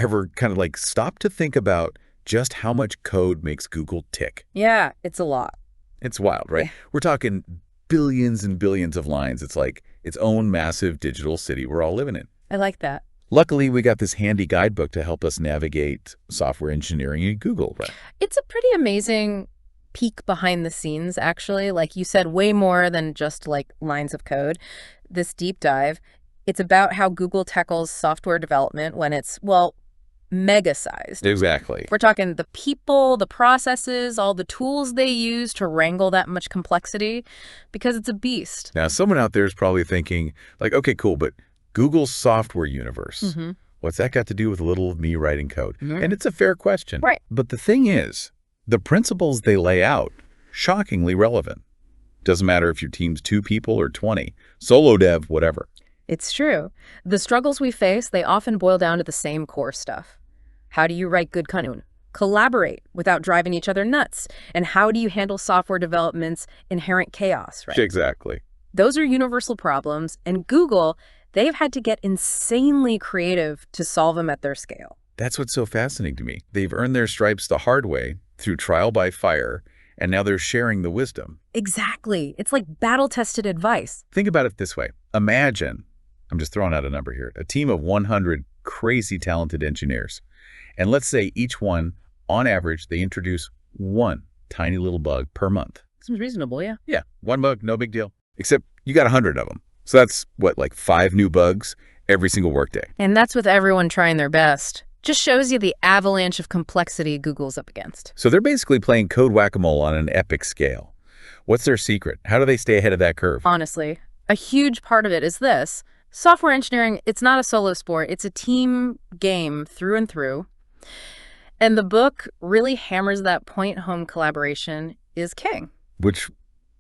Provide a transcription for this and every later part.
ever kind of like stop to think about just how much code makes Google tick? Yeah, it's a lot. It's wild, right? Yeah. We're talking billions and billions of lines. It's like its own massive digital city we're all living in. I like that. Luckily, we got this handy guidebook to help us navigate software engineering in Google, right? It's a pretty amazing peek behind the scenes, actually. Like you said, way more than just like lines of code. This deep dive, it's about how Google tackles software development when it's, well, mega-sized. Exactly. We're talking the people, the processes, all the tools they use to wrangle that much complexity, because it's a beast. Now, someone out there is probably thinking, like, okay, cool, but Google's software universe, what's that got to do with a little of me writing code? And it's a fair question. Right. But the thing is, the principles they lay out, shockingly relevant. Doesn't matter if your team's 2 people or 20, solo dev, whatever. It's true. The struggles we face, they often boil down to the same core stuff. How do you write good code? Collaborate without driving each other nuts? And how do you handle software development's inherent chaos, right? Exactly. Those are universal problems, and Google, they've had to get insanely creative to solve them at their scale. That's what's so fascinating to me. They've earned their stripes the hard way through trial by fire, and now they're sharing the wisdom. Exactly. It's like battle-tested advice. Think about it this way. Imagine, I'm just throwing out a number here, a team of 100 crazy talented engineers. And let's say each one, on average, they introduce one tiny little bug per month. Seems reasonable, yeah. Yeah, 1 bug, no big deal. Except you got 100 of them. So that's, what, like 5 new bugs every single workday. And that's with everyone trying their best. Just shows you the avalanche of complexity Google's up against. So they're basically playing code whack-a-mole on an epic scale. What's their secret? How do they stay ahead of that curve? Honestly, a huge part of it is this. Software engineering, it's not a solo sport. It's a team game through and through. And the book really hammers that point home. Collaboration is king. Which,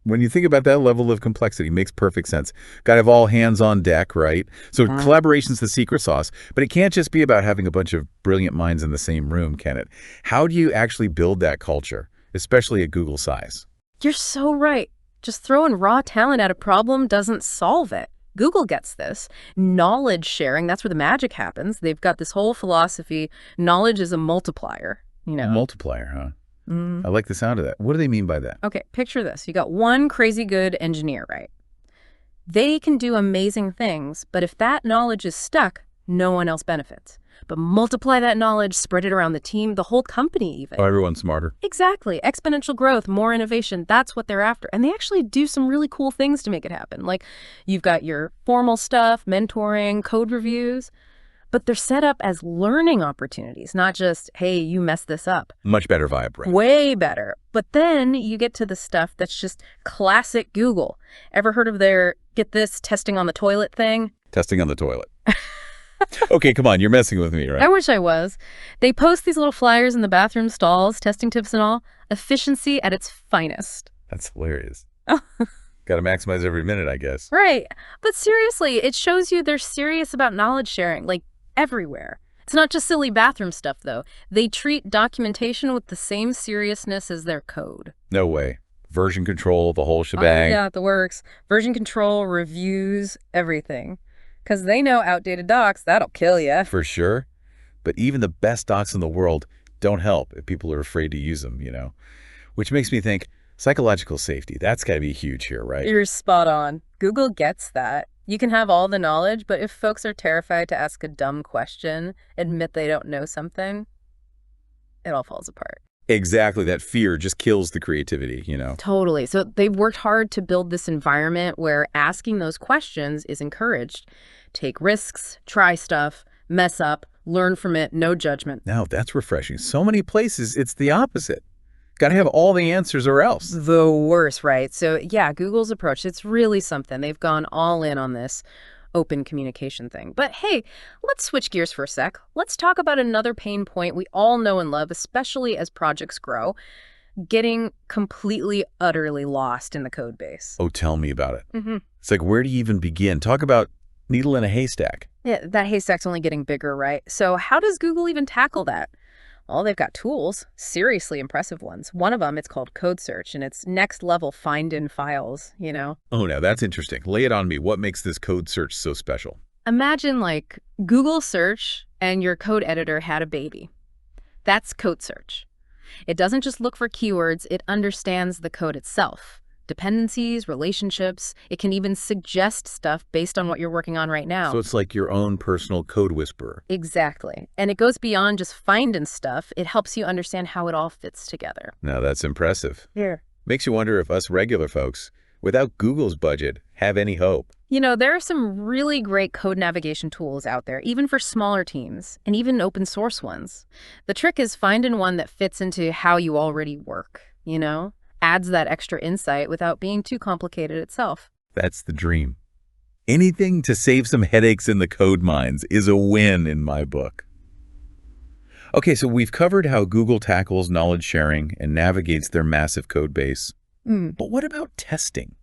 when you think about that level of complexity, makes perfect sense. Got to have all hands on deck, right? So collaboration's the secret sauce, but it can't just be about having a bunch of brilliant minds in the same room, can it? How do you actually build that culture, especially at Google size? You're so right. Just throwing raw talent at a problem doesn't solve it. Google gets this. Knowledge sharing, that's where the magic happens. They've got this whole philosophy. Knowledge is a multiplier, you know. A multiplier, huh? I like the sound of that. What do they mean by that? Okay, picture this. You got one crazy good engineer, right? They can do amazing things, but if that knowledge is stuck, no one else benefits. But multiply that knowledge, spread it around the team, the whole company even. Oh, everyone's smarter. Exactly. Exponential growth, more innovation, that's what they're after. And they actually do some really cool things to make it happen. Like you've got your formal stuff, mentoring, code reviews, but they're set up as learning opportunities, not just, hey, you messed this up. Much better vibe, right? Way better. But then you get to the stuff that's just classic Google. Ever heard of their, get this, testing on the toilet thing? Testing on the toilet. Okay, come on, you're messing with me, right? I wish I was. They post these little flyers in the bathroom stalls, testing tips and all. Efficiency at its finest. That's hilarious. Got to maximize every minute, I guess. Right. But seriously, it shows you they're serious about knowledge sharing, like everywhere. It's not just silly bathroom stuff, though. They treat documentation with the same seriousness as their code. No way. Version control, the whole shebang. Yeah, the works. Version control, reviews, everything. Because they know outdated docs, that'll kill you. For sure. But even the best docs in the world don't help if people are afraid to use them, you know? Which makes me think, psychological safety, that's got to be huge here, right? You're spot on. Google gets that. You can have all the knowledge, but if folks are terrified to ask a dumb question, admit they don't know something, it all falls apart. Exactly. That fear just kills the creativity, you know? Totally. So they've worked hard to build this environment where asking those questions is encouraged. Take risks, try stuff, mess up, learn from it, no judgment. Now, that's refreshing. So many places, it's the opposite. Got to have all the answers or else. The worst, right? So yeah, Google's approach, it's really something. They've gone all in on this open communication thing. But hey, let's switch gears for a sec. Let's talk about another pain point we all know and love, especially as projects grow, getting completely, utterly lost in the code base. Oh, tell me about it. It's like, where do you even begin? Talk about needle in a haystack. Yeah, that haystack's only getting bigger, right? So how does Google even tackle that? Well, they've got tools, seriously impressive ones. One of them, it's called Code Search, and it's next level find in files, you know? Oh, now that's interesting. Lay it on me. What makes this Code Search so special? Imagine like Google Search and your code editor had a baby. That's code search. It doesn't just look for keywords, it understands the code itself. Dependencies, relationships, it can even suggest stuff based on what you're working on right now. So it's like your own personal code whisperer. Exactly. And it goes beyond just finding stuff. It helps you understand how it all fits together. Now that's impressive. Here. Makes you wonder if us regular folks, without Google's budget, have any hope. You know, there are some really great code navigation tools out there, even for smaller teams, and even open source ones. The trick is finding one that fits into how you already work, you know? Adds that extra insight without being too complicated itself. That's the dream. Anything to save some headaches in the code mines is a win in my book. Okay, so we've covered how Google tackles knowledge sharing and navigates their massive code base. But what about testing?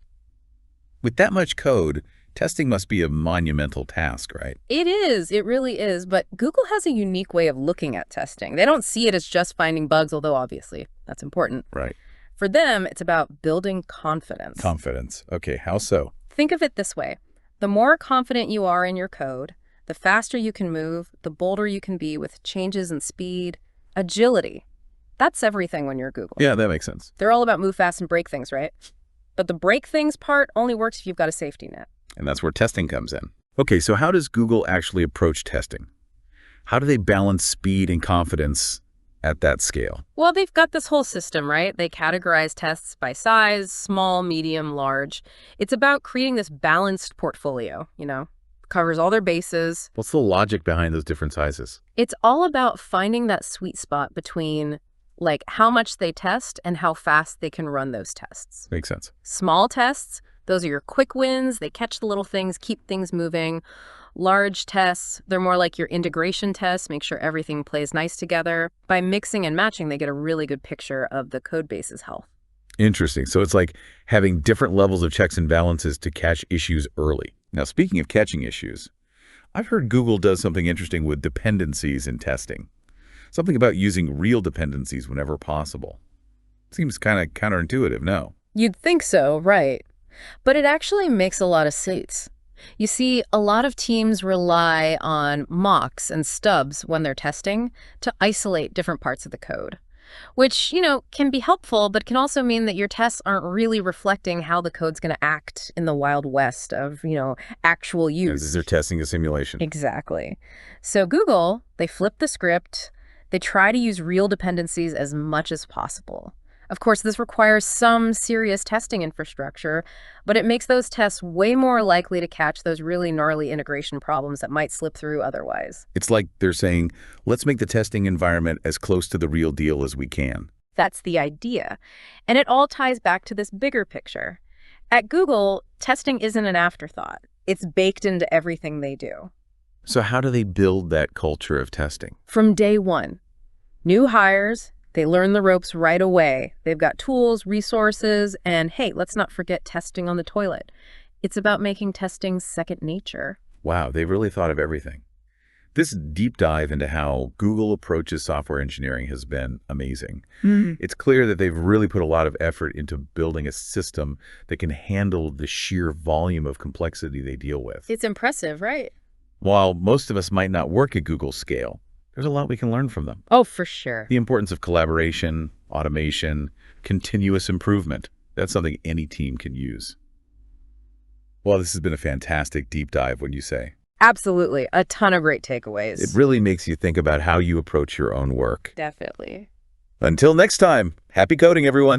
With that much code, testing must be a monumental task, right? It is. It really is. But Google has a unique way of looking at testing. They don't see it as just finding bugs, although obviously that's important. Right. For them, it's about building confidence. Confidence. Okay, how so? Think of it this way. The more confident you are in your code, the faster you can move, the bolder you can be with changes in speed, agility. That's everything when you're Google. Yeah, that makes sense. They're all about move fast and break things, right? But the break things part only works if you've got a safety net. And that's where testing comes in. Okay, so how does Google actually approach testing? How do they balance speed and confidence at that scale? Well, they've got this whole system, right? They categorize tests by size, small, medium, large. It's about creating this balanced portfolio, you know, covers all their bases. What's the logic behind those different sizes? It's all about finding that sweet spot between like how much they test and how fast they can run those tests. Makes sense. Small tests, those are your quick wins. They catch the little things, keep things moving. Large tests, they're more like your integration tests, make sure everything plays nice together. By mixing and matching, they get a really good picture of the code base's health. Interesting. So it's like having different levels of checks and balances to catch issues early. Now, speaking of catching issues, I've heard Google does something interesting with dependencies in testing. Something about using real dependencies whenever possible. Seems kind of counterintuitive, no? You'd think so, right? But it actually makes a lot of sense. You see, a lot of teams rely on mocks and stubs when they're testing to isolate different parts of the code, which, you know, can be helpful, but can also mean that your tests aren't really reflecting how the code's going to act in the Wild West of, you know, actual use. As they're testing a simulation. Exactly. So Google, they flip the script. They try to use real dependencies as much as possible. Of course, this requires some serious testing infrastructure, but it makes those tests way more likely to catch those really gnarly integration problems that might slip through otherwise. It's like they're saying, let's make the testing environment as close to the real deal as we can. That's the idea. And it all ties back to this bigger picture. At Google, testing isn't an afterthought. It's baked into everything they do. So how do they build that culture of testing? From day one, new hires, they learn the ropes right away. They've got tools, resources, and hey, let's not forget testing on the toilet. It's about making testing second nature. Wow, they've really thought of everything. This deep dive into how Google approaches software engineering has been amazing. It's clear that they've really put a lot of effort into building a system that can handle the sheer volume of complexity they deal with. It's impressive, right? While most of us might not work at Google's scale, there's a lot we can learn from them. Oh, for sure. The importance of collaboration, automation, continuous improvement. That's something any team can use. Well, this has been a fantastic deep dive, wouldn't you say? Absolutely. A ton of great takeaways. It really makes you think about how you approach your own work. Definitely. Until next time, happy coding, everyone.